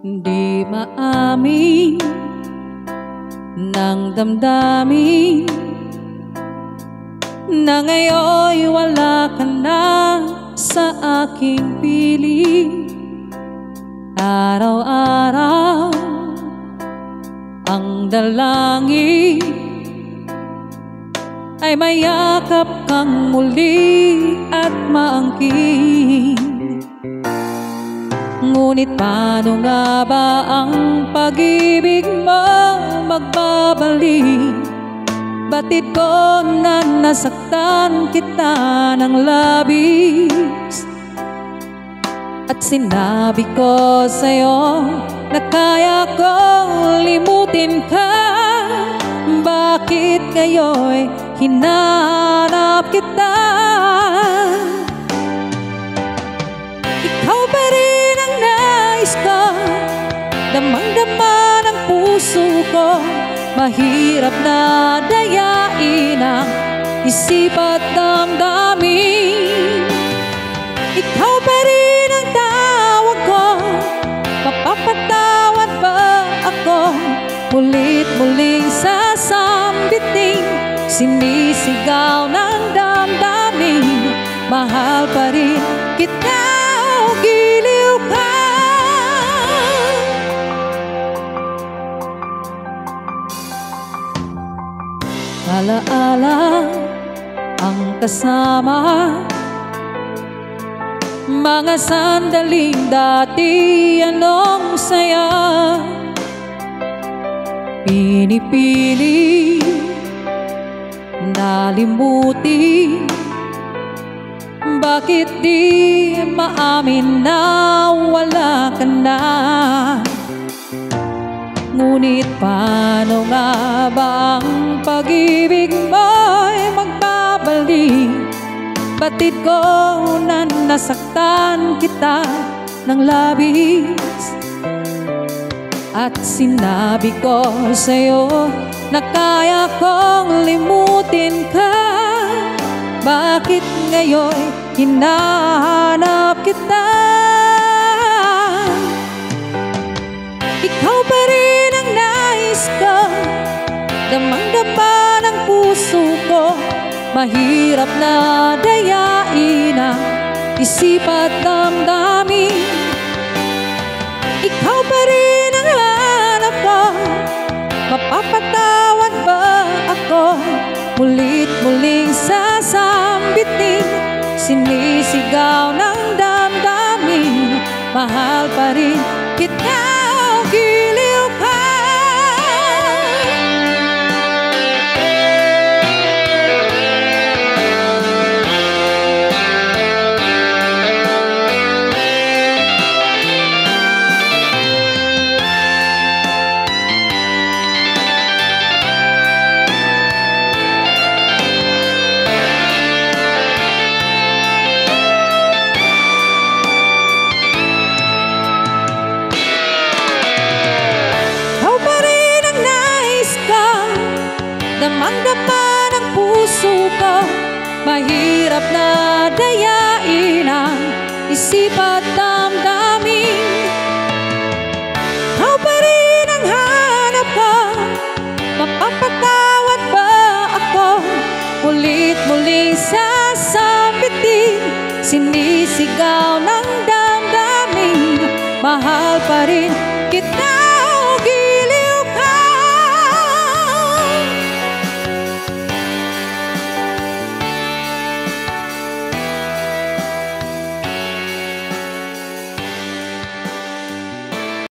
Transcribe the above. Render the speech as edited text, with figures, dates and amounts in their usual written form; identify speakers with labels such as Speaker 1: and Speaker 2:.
Speaker 1: Di maamin ng damdamin na ngayon'y wala ka na sa aking piling. Araw-araw ang dalangin ay mayakap kang muli at maangkin. Ngunit paano nga ba ang pag-ibig mo magbabalik? Batid ko na nasaktan kita ng labis, at sinabi ko sa'yo na kaya kong limutin ka. Bakit ngayon hinahanap kita? Ikaw pa rin ang nais ko, damang-dama ng puso ko. Mahirap na dayain ang isip at damdamin. Ikaw pa rin ang tawag ko, mapapatawad ba ako? Mulit-muling sasambiting, sinisigaw ng damdamin. Mahal pa rin kita o giliw ka? Alaala ang kasama, mga sandaling dati anong saya. Pinipili nalimutin, bakit di maamin na wala ka na? Ngunit paano nga ba ang pag-ibig mo'y magbabalik? Batid ko na nasaktan kita ng labis, at sinabi ko sa'yo na kaya kong limutin ka. Bakit ngayon hinahanap kita? Ikaw pa rin ang nais ko, damang-dama ng puso ko. Mahirap na dayain ang isip at damdamin. Ikaw pa rin ang hanap ko, mapapatawad ba ako? Mulit-muling sasambitin, sinisigaw ng damdamin. Mahal pa rin kita o giliw ka? Damang-dama ng puso ko, mahirap na dayain ang isip at damdamin. Ikaw pa rin ang hanap ko, mapapatawad ba ako? Ulit-muling sasambitin, sinisigaw ng damdamin. Mahal pa rin